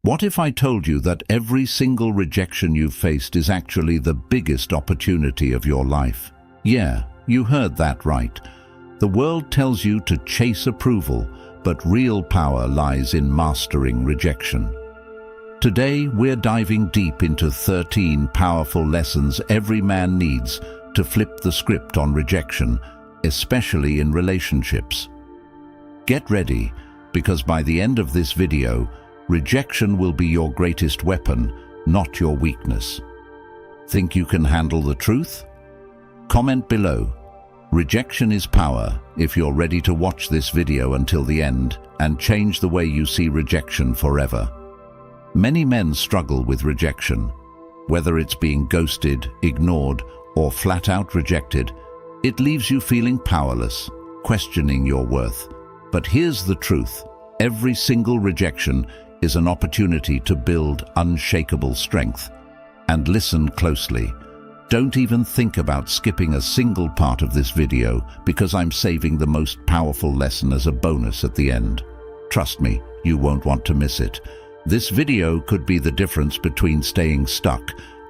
What if I told you that every single rejection you've faced is actually the biggest opportunity of your life? Yeah, you heard that right. The world tells you to chase approval, but real power lies in mastering rejection. Today, we're diving deep into 13 powerful lessons every man needs to flip the script on rejection, especially in relationships. Get ready, because by the end of this video, rejection will be your greatest weapon, not your weakness. Think you can handle the truth? Comment below. Rejection is power if you're ready to watch this video until the end and change the way you see rejection forever. Many men struggle with rejection. Whether it's being ghosted, ignored, or flat out rejected, it leaves you feeling powerless, questioning your worth. But here's the truth. Every single rejection is an opportunity to build unshakable strength. And listen closely. Don't even think about skipping a single part of this video, because I'm saving the most powerful lesson as a bonus at the end. Trust me, you won't want to miss it. This video could be the difference between staying stuck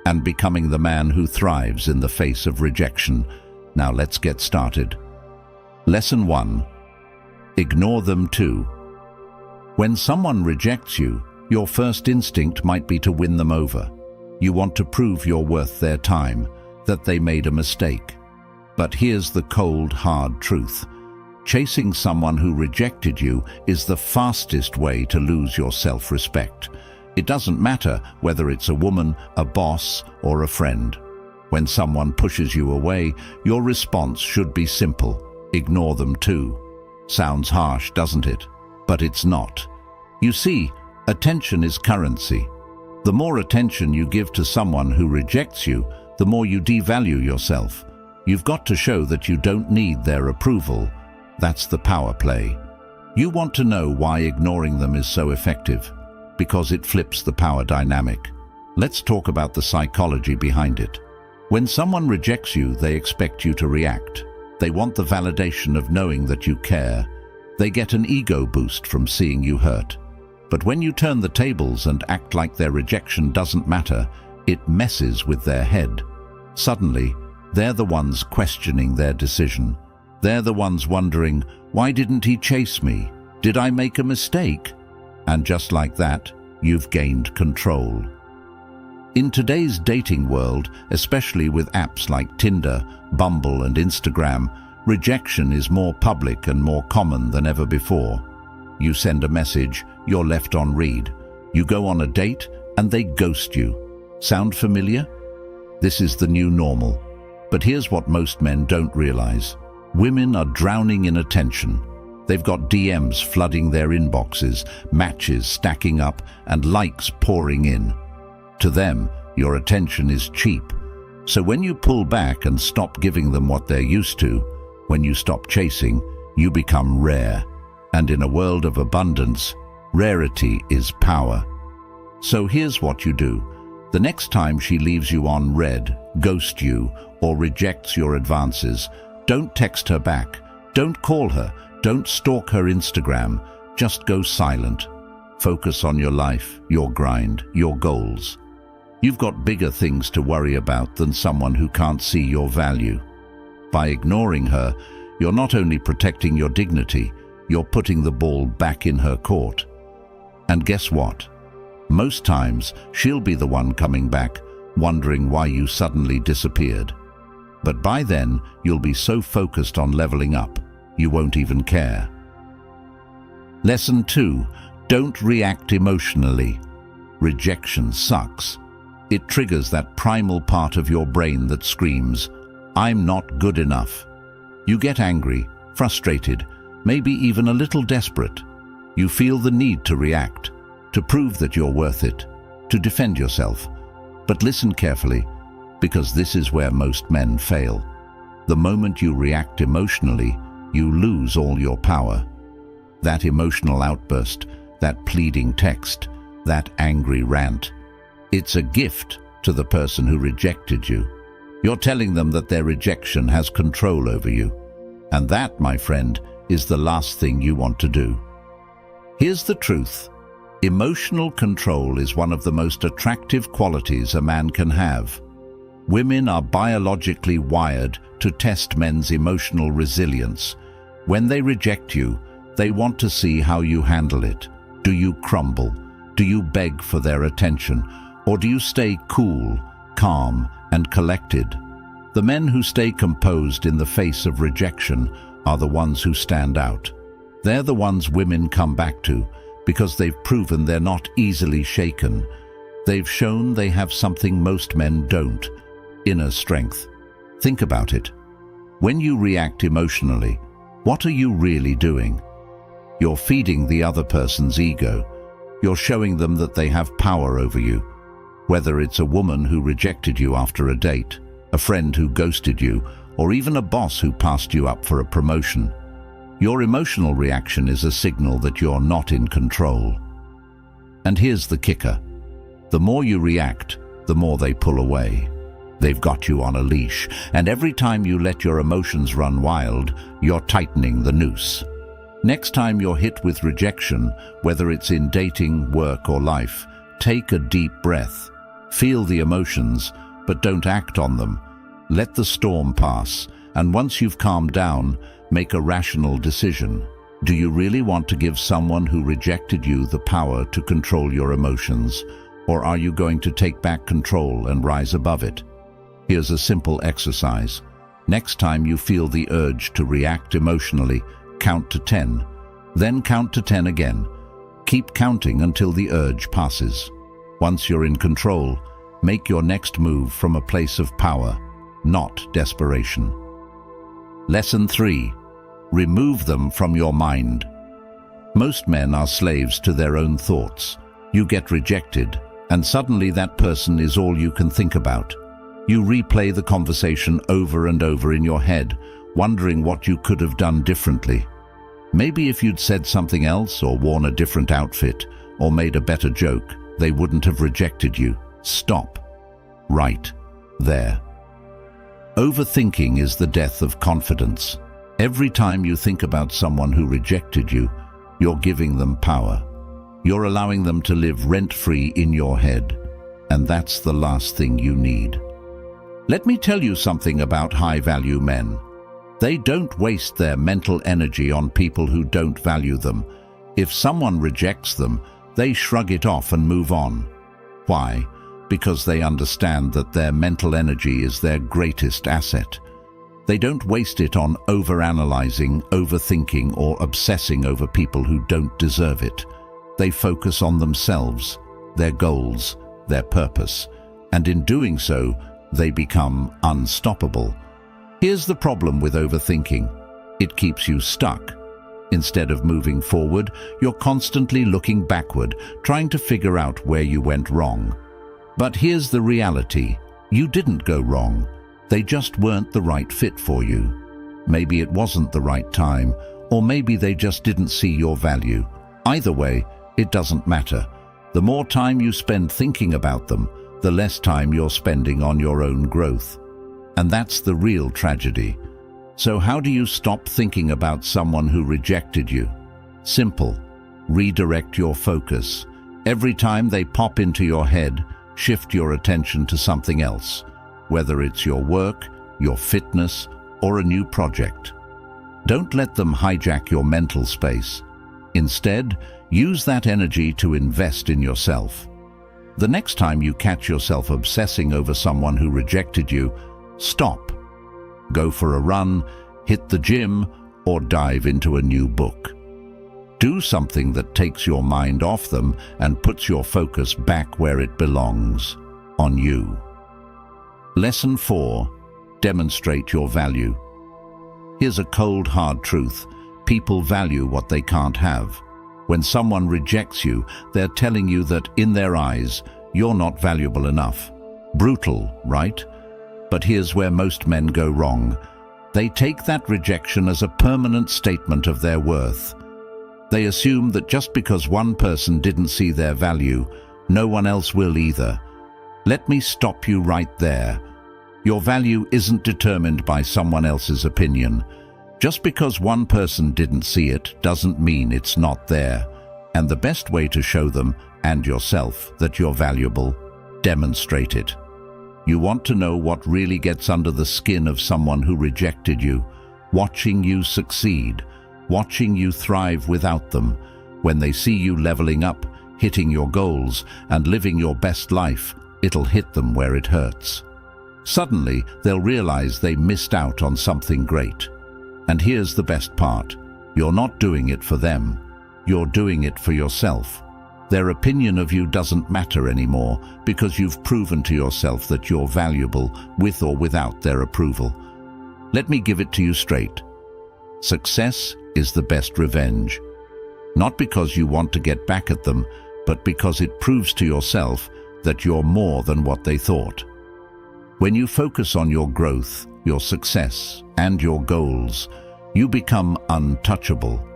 and becoming the man who thrives in the face of rejection. Now let's get started. Lesson 1. Ignore them too. When someone rejects you, your first instinct might be to win them over. You want to prove you're worth their time, that they made a mistake. But here's the cold, hard truth. Chasing someone who rejected you is the fastest way to lose your self-respect. It doesn't matter whether it's a woman, a boss, or a friend. When someone pushes you away, your response should be simple. Ignore them too. Sounds harsh, doesn't it? But it's not. You see, attention is currency. The more attention you give to someone who rejects you, the more you devalue yourself. You've got to show that you don't need their approval. That's the power play. You want to know why ignoring them is so effective? Because it flips the power dynamic. Let's talk about the psychology behind it. When someone rejects you, they expect you to react. They want the validation of knowing that you care. They get an ego boost from seeing you hurt. But when you turn the tables and act like their rejection doesn't matter, it messes with their head. Suddenly, they're the ones questioning their decision. They're the ones wondering, why didn't he chase me? Did I make a mistake? And just like that, you've gained control. In today's dating world, especially with apps like Tinder, Bumble, and Instagram, rejection is more public and more common than ever before. You send a message, you're left on read. You go on a date, and they ghost you. Sound familiar? This is the new normal. But here's what most men don't realize. Women are drowning in attention. They've got DMs flooding their inboxes, matches stacking up, and likes pouring in. To them, your attention is cheap. So when you pull back and stop giving them what they're used to, when you stop chasing, you become rare. And in a world of abundance, rarity is power. So here's what you do. The next time she leaves you on red, ghosts you, or rejects your advances, don't text her back. Don't call her. Don't stalk her Instagram. Just go silent. Focus on your life, your grind, your goals. You've got bigger things to worry about than someone who can't see your value. By ignoring her, you're not only protecting your dignity, you're putting the ball back in her court. And guess what? Most times, she'll be the one coming back, wondering why you suddenly disappeared. But by then, you'll be so focused on leveling up, you won't even care. Lesson 2. Don't react emotionally. Rejection sucks. It triggers that primal part of your brain that screams, "I'm not good enough." You get angry, frustrated, maybe even a little desperate. You feel the need to react, to prove that you're worth it, to defend yourself. But listen carefully, because this is where most men fail. The moment you react emotionally, you lose all your power. That emotional outburst, that pleading text, that angry rant, it's a gift to the person who rejected you. You're telling them that their rejection has control over you. And that, my friend, is the last thing you want to do. Here's the truth. Emotional control is one of the most attractive qualities a man can have. Women are biologically wired to test men's emotional resilience. When they reject you, they want to see how you handle it. Do you crumble? Do you beg for their attention? Or do you stay cool, calm, and collected? The men who stay composed in the face of rejection are the ones who stand out. They're the ones women come back to because they've proven they're not easily shaken. They've shown they have something most men don't: inner strength. Think about it. When you react emotionally, what are you really doing? You're feeding the other person's ego. You're showing them that they have power over you. Whether it's a woman who rejected you after a date, a friend who ghosted you, or even a boss who passed you up for a promotion, your emotional reaction is a signal that you're not in control. And here's the kicker. The more you react, the more they pull away. They've got you on a leash, and every time you let your emotions run wild, you're tightening the noose. Next time you're hit with rejection, whether it's in dating, work, or life, take a deep breath. Feel the emotions, but don't act on them. Let the storm pass, and once you've calmed down, make a rational decision. Do you really want to give someone who rejected you the power to control your emotions, or are you going to take back control and rise above it? Here's a simple exercise. Next time you feel the urge to react emotionally, count to 10. Then count to 10 again. Keep counting until the urge passes. Once you're in control, make your next move from a place of power, not desperation. Lesson 3. Remove them from your mind. Most men are slaves to their own thoughts. You get rejected, and suddenly that person is all you can think about. You replay the conversation over and over in your head, wondering what you could have done differently. Maybe if you'd said something else, or worn a different outfit, or made a better joke, they wouldn't have rejected you. Stop. Right there. Overthinking is the death of confidence. Every time you think about someone who rejected you, you're giving them power. You're allowing them to live rent-free in your head, and that's the last thing you need. Let me tell you something about high-value men. They don't waste their mental energy on people who don't value them. If someone rejects them, they shrug it off and move on. Why? Because they understand that their mental energy is their greatest asset. They don't waste it on overanalyzing, overthinking, or obsessing over people who don't deserve it. They focus on themselves, their goals, their purpose, and in doing so, they become unstoppable. Here's the problem with overthinking. It keeps you stuck. Instead of moving forward, you're constantly looking backward, trying to figure out where you went wrong. But here's the reality. You didn't go wrong. They just weren't the right fit for you. Maybe it wasn't the right time, or maybe they just didn't see your value. Either way, it doesn't matter. The more time you spend thinking about them, the less time you're spending on your own growth. And that's the real tragedy. So how do you stop thinking about someone who rejected you? Simple. Redirect your focus. Every time they pop into your head, shift your attention to something else, whether it's your work, your fitness, or a new project. Don't let them hijack your mental space. Instead, use that energy to invest in yourself. The next time you catch yourself obsessing over someone who rejected you, stop. Go for a run, hit the gym, or dive into a new book. Do something that takes your mind off them and puts your focus back where it belongs, on you. Lesson 4. Demonstrate your value. Here's a cold, hard truth. People value what they can't have. When someone rejects you, they're telling you that, in their eyes, you're not valuable enough. Brutal, right? But here's where most men go wrong. They take that rejection as a permanent statement of their worth. They assume that just because one person didn't see their value, no one else will either. Let me stop you right there. Your value isn't determined by someone else's opinion. Just because one person didn't see it doesn't mean it's not there. And the best way to show them and yourself that you're valuable, demonstrate it. You want to know what really gets under the skin of someone who rejected you, watching you succeed, watching you thrive without them. When they see you leveling up, hitting your goals, and living your best life, it'll hit them where it hurts. Suddenly, they'll realize they missed out on something great. And here's the best part. You're not doing it for them. You're doing it for yourself. Their opinion of you doesn't matter anymore because you've proven to yourself that you're valuable with or without their approval. Let me give it to you straight. Success is the best revenge. Not because you want to get back at them, but because it proves to yourself that you're more than what they thought. When you focus on your growth, your success, and your goals, you become untouchable.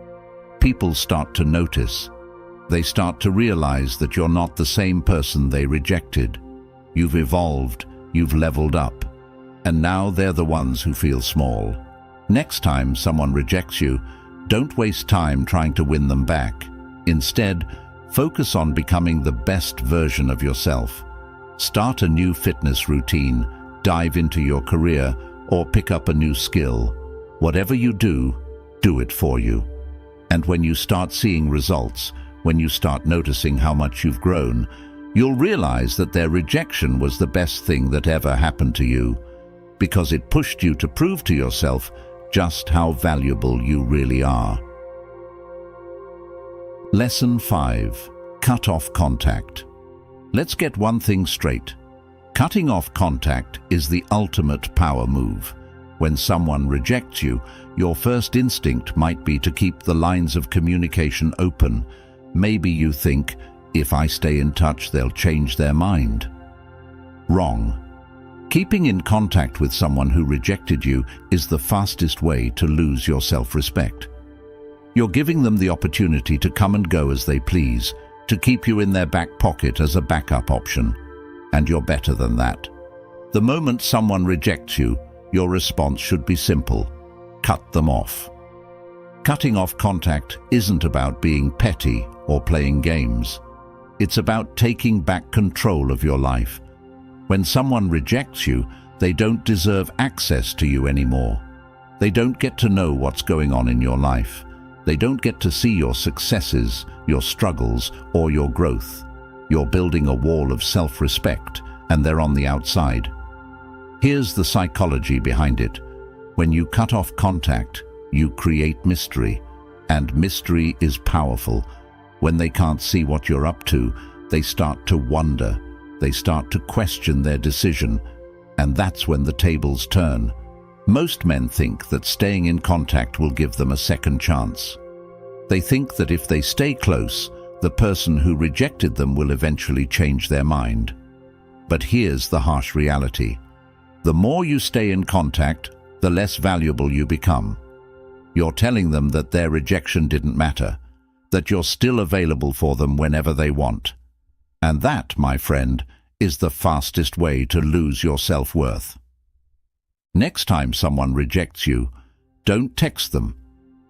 People start to notice. They start to realize that you're not the same person they rejected. You've evolved, you've leveled up, and now they're the ones who feel small. Next time someone rejects you, don't waste time trying to win them back. Instead, focus on becoming the best version of yourself. Start a new fitness routine, dive into your career, or pick up a new skill. Whatever you do, do it for you. And when you start seeing results, when you start noticing how much you've grown, you'll realize that their rejection was the best thing that ever happened to you, because it pushed you to prove to yourself just how valuable you really are. Lesson 5. Cut off contact. Let's get one thing straight. Cutting off contact is the ultimate power move. When someone rejects you, your first instinct might be to keep the lines of communication open. Maybe you think, if I stay in touch, they'll change their mind. Wrong. Keeping in contact with someone who rejected you is the fastest way to lose your self-respect. You're giving them the opportunity to come and go as they please, to keep you in their back pocket as a backup option. And you're better than that. The moment someone rejects you, your response should be simple. Cut them off. Cutting off contact isn't about being petty or playing games. It's about taking back control of your life. When someone rejects you, they don't deserve access to you anymore. They don't get to know what's going on in your life. They don't get to see your successes, your struggles, or your growth. You're building a wall of self-respect, and they're on the outside. Here's the psychology behind it. When you cut off contact, you create mystery, and mystery is powerful. When they can't see what you're up to, they start to wonder. They start to question their decision, and that's when the tables turn. Most men think that staying in contact will give them a second chance. They think that if they stay close, the person who rejected them will eventually change their mind. But here's the harsh reality. The more you stay in contact, the less valuable you become. You're telling them that their rejection didn't matter, that you're still available for them whenever they want. And that, my friend, is the fastest way to lose your self-worth. Next time someone rejects you, don't text them,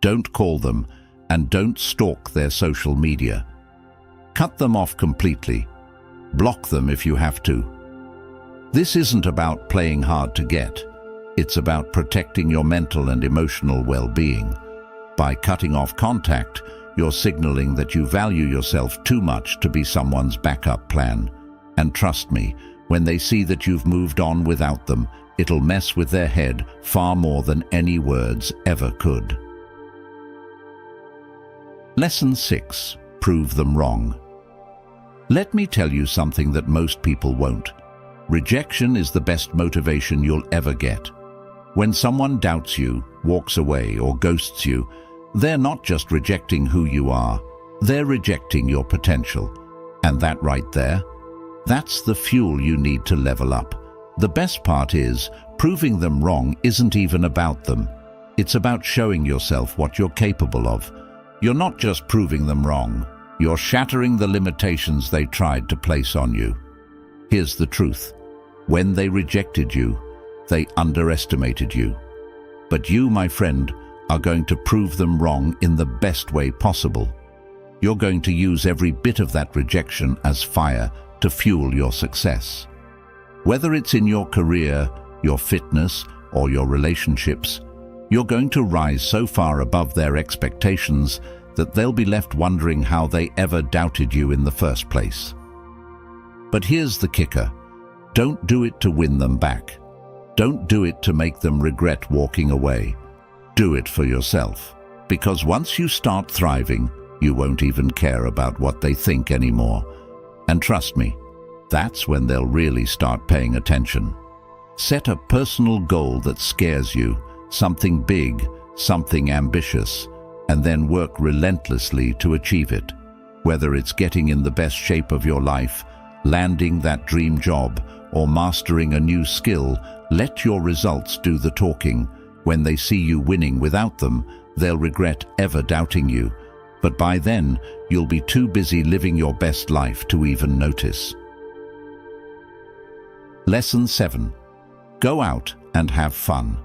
don't call them, and don't stalk their social media. Cut them off completely. Block them if you have to. This isn't about playing hard to get. It's about protecting your mental and emotional well-being. By cutting off contact, you're signaling that you value yourself too much to be someone's backup plan. And trust me, when they see that you've moved on without them, it'll mess with their head far more than any words ever could. Lesson 6. Prove them wrong. Let me tell you something that most people won't. Rejection is the best motivation you'll ever get. When someone doubts you, walks away, or ghosts you, they're not just rejecting who you are, they're rejecting your potential. And that right there, that's the fuel you need to level up. The best part is, proving them wrong isn't even about them. It's about showing yourself what you're capable of. You're not just proving them wrong, you're shattering the limitations they tried to place on you. Here's the truth. When they rejected you, they underestimated you. But you, my friend, are going to prove them wrong in the best way possible. You're going to use every bit of that rejection as fire to fuel your success. Whether it's in your career, your fitness, or your relationships, you're going to rise so far above their expectations that they'll be left wondering how they ever doubted you in the first place. But here's the kicker. Don't do it to win them back. Don't do it to make them regret walking away. Do it for yourself. Because once you start thriving, you won't even care about what they think anymore. And trust me, that's when they'll really start paying attention. Set a personal goal that scares you, something big, something ambitious, and then work relentlessly to achieve it. Whether it's getting in the best shape of your life, landing that dream job, or mastering a new skill, let your results do the talking. When they see you winning without them, they'll regret ever doubting you. But by then, you'll be too busy living your best life to even notice. Lesson 7. Go out and have fun.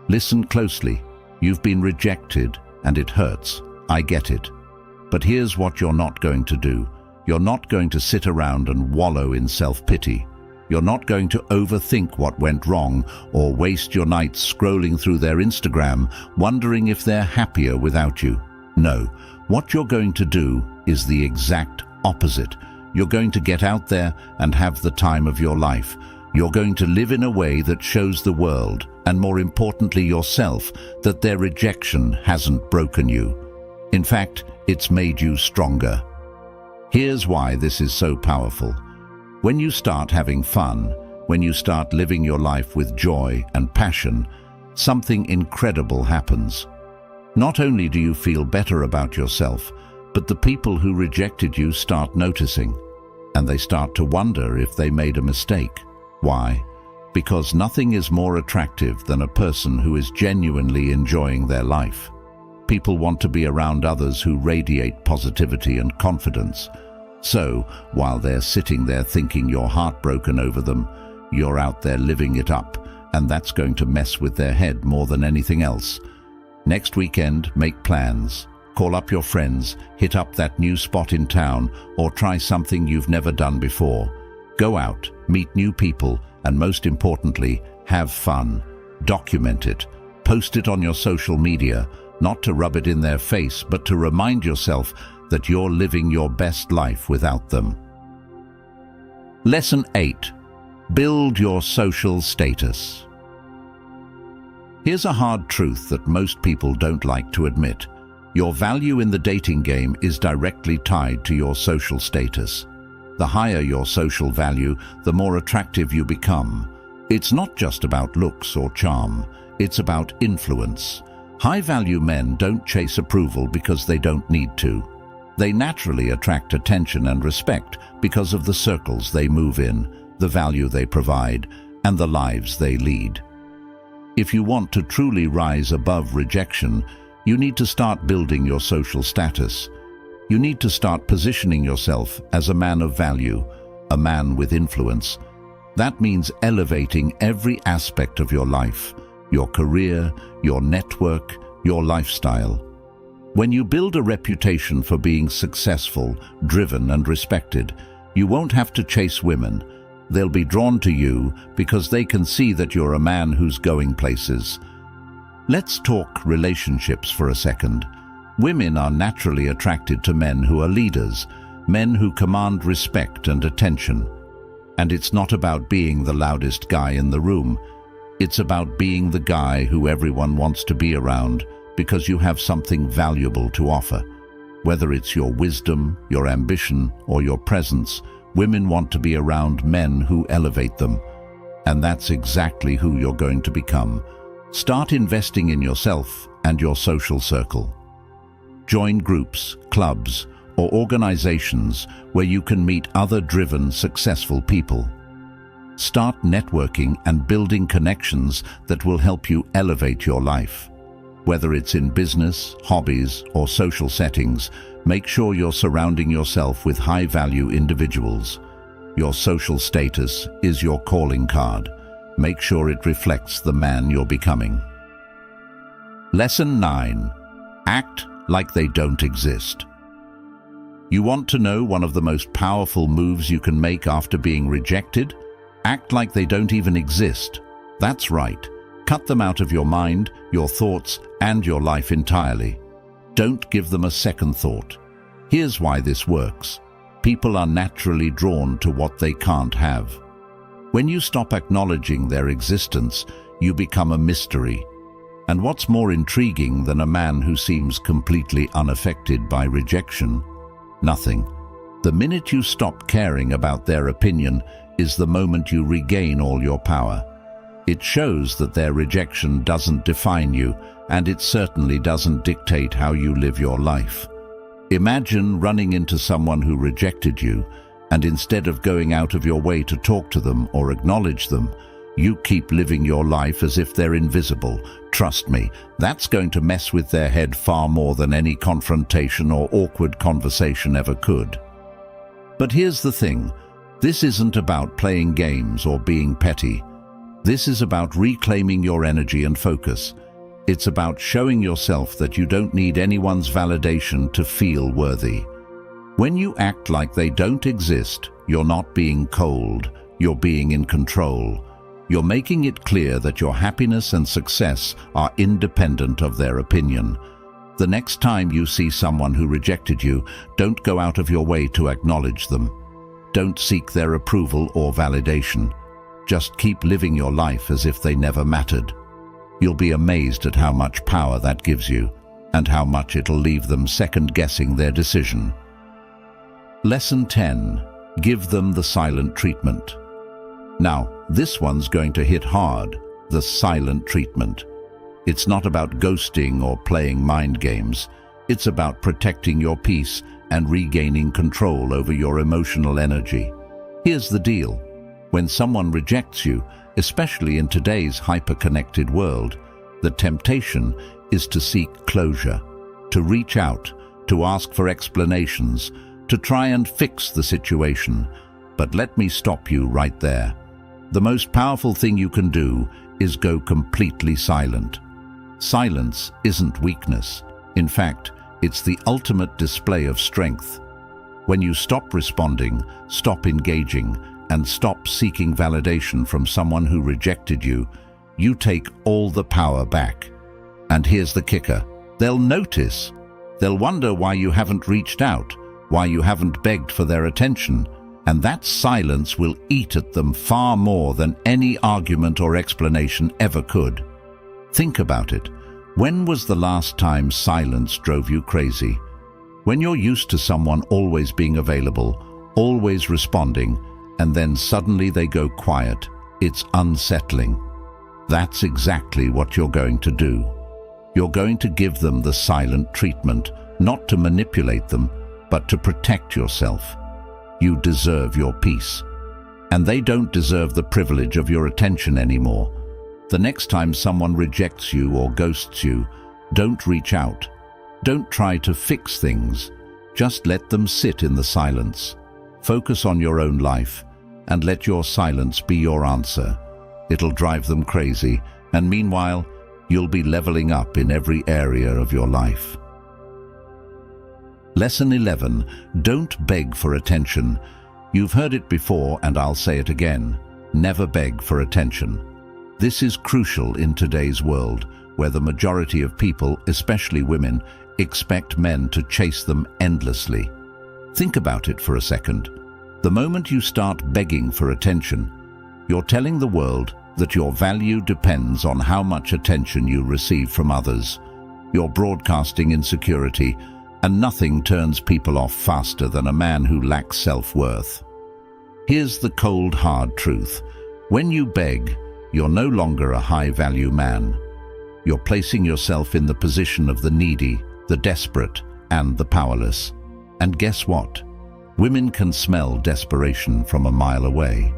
Listen closely. You've been rejected, and it hurts. I get it. But here's what you're not going to do. You're not going to sit around and wallow in self-pity. You're not going to overthink what went wrong or waste your nights scrolling through their Instagram, wondering if they're happier without you. No, what you're going to do is the exact opposite. You're going to get out there and have the time of your life. You're going to live in a way that shows the world, and more importantly yourself, that their rejection hasn't broken you. In fact, it's made you stronger. Here's why this is so powerful. When you start having fun, when you start living your life with joy and passion, something incredible happens. Not only do you feel better about yourself, but the people who rejected you start noticing, and they start to wonder if they made a mistake. Why? Because nothing is more attractive than a person who is genuinely enjoying their life. People want to be around others who radiate positivity and confidence. So, while they're sitting there thinking you're heartbroken over them, you're out there living it up, and that's going to mess with their head more than anything else. Next weekend, make plans. Call up your friends, hit up that new spot in town, or try something you've never done before. Go out, meet new people, and most importantly, have fun. Document it. Post it on your social media, not to rub it in their face, but to remind yourself that you're living your best life without them. Lesson 8. Build your social status. Here's a hard truth that most people don't like to admit. Your value in the dating game is directly tied to your social status. The higher your social value, the more attractive you become. It's not just about looks or charm, it's about influence. High-value men don't chase approval because they don't need to. They naturally attract attention and respect because of the circles they move in, the value they provide, and the lives they lead. If you want to truly rise above rejection, you need to start building your social status. You need to start positioning yourself as a man of value, a man with influence. That means elevating every aspect of your life, your career, your network, your lifestyle. When you build a reputation for being successful, driven, and respected, you won't have to chase women. They'll be drawn to you because they can see that you're a man who's going places. Let's talk relationships for a second. Women are naturally attracted to men who are leaders, men who command respect and attention. And it's not about being the loudest guy in the room. It's about being the guy who everyone wants to be around because you have something valuable to offer. Whether it's your wisdom, your ambition, or your presence, women want to be around men who elevate them. And that's exactly who you're going to become. Start investing in yourself and your social circle. Join groups, clubs, or organizations where you can meet other driven, successful people. Start networking and building connections that will help you elevate your life. Whether it's in business, hobbies, or social settings, make sure you're surrounding yourself with high-value individuals. Your social status is your calling card. Make sure it reflects the man you're becoming. Lesson 9. Act like they don't exist. You want to know one of the most powerful moves you can make after being rejected? Act like they don't even exist. That's right. Cut them out of your mind, your thoughts, and your life entirely. Don't give them a second thought. Here's why this works. People are naturally drawn to what they can't have. When you stop acknowledging their existence, you become a mystery. And what's more intriguing than a man who seems completely unaffected by rejection? Nothing. The minute you stop caring about their opinion is the moment you regain all your power. It shows that their rejection doesn't define you, and it certainly doesn't dictate how you live your life. Imagine running into someone who rejected you, and instead of going out of your way to talk to them or acknowledge them, you keep living your life as if they're invisible. Trust me, that's going to mess with their head far more than any confrontation or awkward conversation ever could. But here's the thing, this isn't about playing games or being petty. This is about reclaiming your energy and focus. It's about showing yourself that you don't need anyone's validation to feel worthy. When you act like they don't exist, you're not being cold, you're being in control. You're making it clear that your happiness and success are independent of their opinion. The next time you see someone who rejected you, don't go out of your way to acknowledge them. Don't seek their approval or validation. Just keep living your life as if they never mattered. You'll be amazed at how much power that gives you, and how much it'll leave them second-guessing their decision. Lesson 10. Give them the silent treatment. Now, this one's going to hit hard, the silent treatment. It's not about ghosting or playing mind games. It's about protecting your peace and regaining control over your emotional energy. Here's the deal. When someone rejects you, especially in today's hyper-connected world, the temptation is to seek closure, to reach out, to ask for explanations, to try and fix the situation. But let me stop you right there. The most powerful thing you can do is go completely silent. Silence isn't weakness. In fact, it's the ultimate display of strength. When you stop responding, stop engaging, and stop seeking validation from someone who rejected you, you take all the power back. And here's the kicker. They'll notice. They'll wonder why you haven't reached out, why you haven't begged for their attention, and that silence will eat at them far more than any argument or explanation ever could. Think about it. When was the last time silence drove you crazy? When you're used to someone always being available, always responding, and then suddenly they go quiet, it's unsettling. That's exactly what you're going to do. You're going to give them the silent treatment, not to manipulate them, but to protect yourself. You deserve your peace. And they don't deserve the privilege of your attention anymore. The next time someone rejects you or ghosts you, don't reach out. Don't try to fix things. Just let them sit in the silence. Focus on your own life, and let your silence be your answer. It'll drive them crazy, and meanwhile, you'll be leveling up in every area of your life. Lesson 11. Don't beg for attention. You've heard it before, and I'll say it again. Never beg for attention. This is crucial in today's world, where the majority of people, especially women, expect men to chase them endlessly. Think about it for a second. The moment you start begging for attention, you're telling the world that your value depends on how much attention you receive from others. You're broadcasting insecurity, and nothing turns people off faster than a man who lacks self-worth. Here's the cold, hard truth. When you beg, you're no longer a high-value man. You're placing yourself in the position of the needy, the desperate, and the powerless. And guess what? Women can smell desperation from a mile away.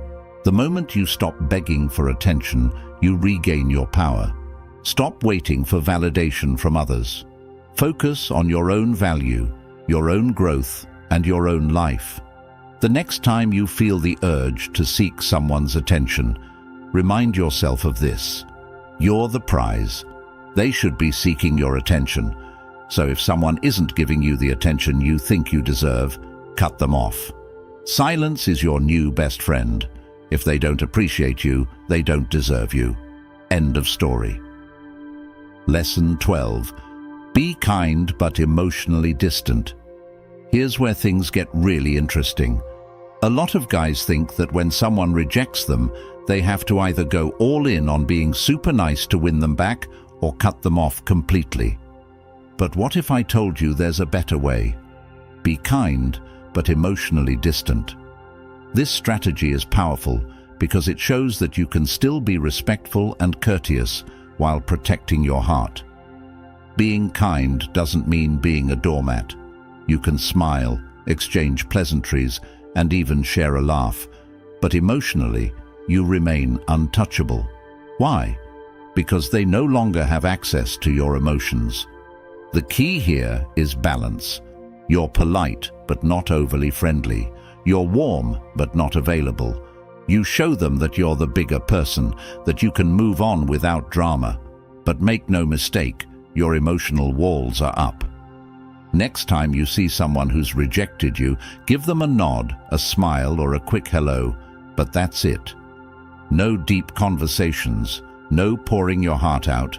The moment you stop begging for attention, you regain your power. Stop waiting for validation from others. Focus on your own value, your own growth, and your own life. The next time you feel the urge to seek someone's attention, remind yourself of this. You're the prize. They should be seeking your attention. So if someone isn't giving you the attention you think you deserve, cut them off. Silence is your new best friend. If they don't appreciate you, they don't deserve you. End of story. Lesson 12. Be kind but emotionally distant. Here's where things get really interesting. A lot of guys think that when someone rejects them, they have to either go all in on being super nice to win them back or cut them off completely. But what if I told you there's a better way? Be kind but emotionally distant. This strategy is powerful because it shows that you can still be respectful and courteous while protecting your heart. Being kind doesn't mean being a doormat. You can smile, exchange pleasantries, and even share a laugh, but emotionally, you remain untouchable. Why? Because they no longer have access to your emotions. The key here is balance. You're polite, but not overly friendly. You're warm, but not available. You show them that you're the bigger person, that you can move on without drama. But make no mistake, your emotional walls are up. Next time you see someone who's rejected you, give them a nod, a smile, or a quick hello, but that's it. No deep conversations, no pouring your heart out.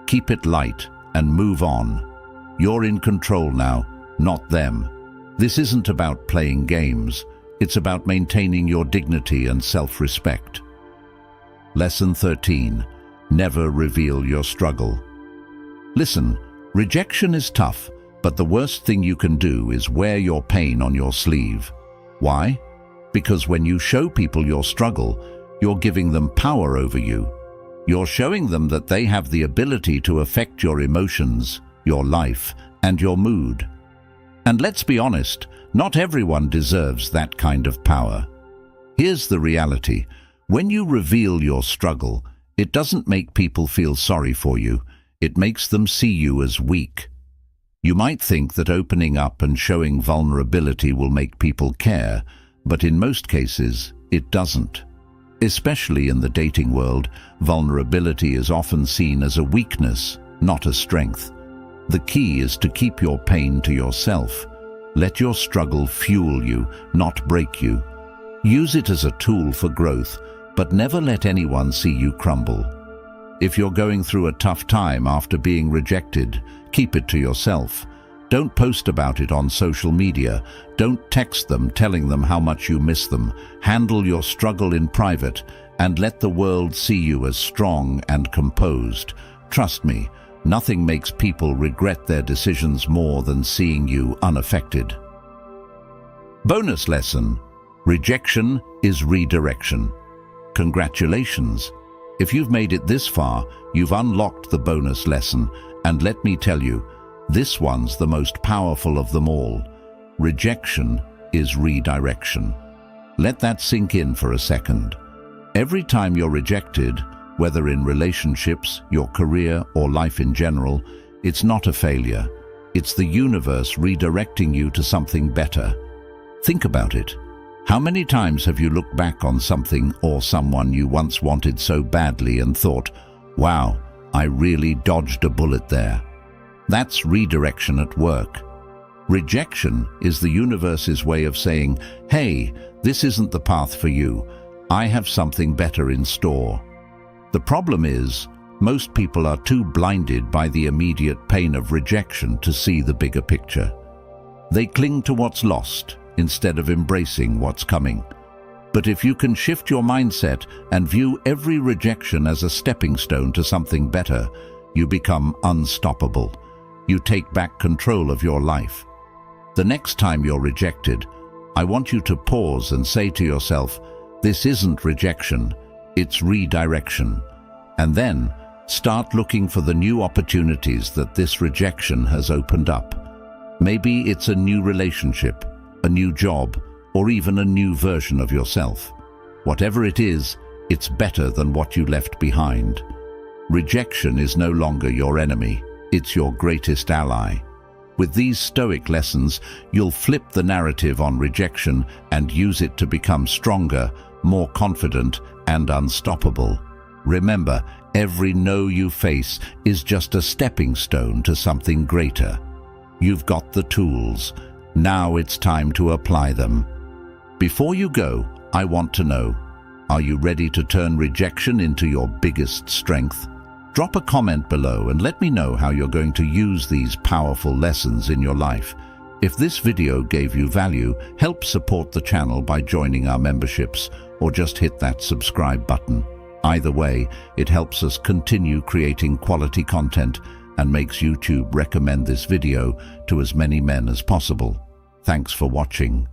Keep it light and move on. You're in control now, not them. This isn't about playing games. It's about maintaining your dignity and self-respect. Lesson 13. Never reveal your struggle. Listen, rejection is tough, but the worst thing you can do is wear your pain on your sleeve. Why? Because when you show people your struggle, you're giving them power over you. You're showing them that they have the ability to affect your emotions, your life, and your mood. And let's be honest, not everyone deserves that kind of power. Here's the reality. When you reveal your struggle, it doesn't make people feel sorry for you. It makes them see you as weak. You might think that opening up and showing vulnerability will make people care, but in most cases, it doesn't. Especially in the dating world, vulnerability is often seen as a weakness, not a strength. The key is to keep your pain to yourself. Let your struggle fuel you, not break you. Use it as a tool for growth, but never let anyone see you crumble. If you're going through a tough time after being rejected, keep it to yourself. Don't post about it on social media. Don't text them telling them how much you miss them. Handle your struggle in private and let the world see you as strong and composed. Trust me, nothing makes people regret their decisions more than seeing you unaffected. Bonus lesson: rejection is redirection. Congratulations! If you've made it this far, you've unlocked the bonus lesson, and let me tell you, this one's the most powerful of them all. Rejection is redirection. Let that sink in for a second. Every time you're rejected, whether in relationships, your career, or life in general, it's not a failure. It's the universe redirecting you to something better. Think about it. How many times have you looked back on something or someone you once wanted so badly and thought, wow, I really dodged a bullet there? That's redirection at work. Rejection is the universe's way of saying, hey, this isn't the path for you. I have something better in store. The problem is, most people are too blinded by the immediate pain of rejection to see the bigger picture. They cling to what's lost instead of embracing what's coming. But if you can shift your mindset and view every rejection as a stepping stone to something better, you become unstoppable. You take back control of your life. The next time you're rejected, I want you to pause and say to yourself, this isn't rejection, it's redirection. And then start looking for the new opportunities that this rejection has opened up. Maybe it's a new relationship, a new job, or even a new version of yourself. Whatever it is, it's better than what you left behind. Rejection is no longer your enemy, it's your greatest ally. With these Stoic lessons, you'll flip the narrative on rejection and use it to become stronger, more confident, and unstoppable. Remember, every no you face is just a stepping stone to something greater. You've got the tools. Now it's time to apply them. Before you go, I want to know, are you ready to turn rejection into your biggest strength? Drop a comment below and let me know how you're going to use these powerful lessons in your life. If this video gave you value, help support the channel by joining our memberships or just hit that subscribe button. Either way, it helps us continue creating quality content and makes YouTube recommend this video to as many men as possible. Thanks for watching.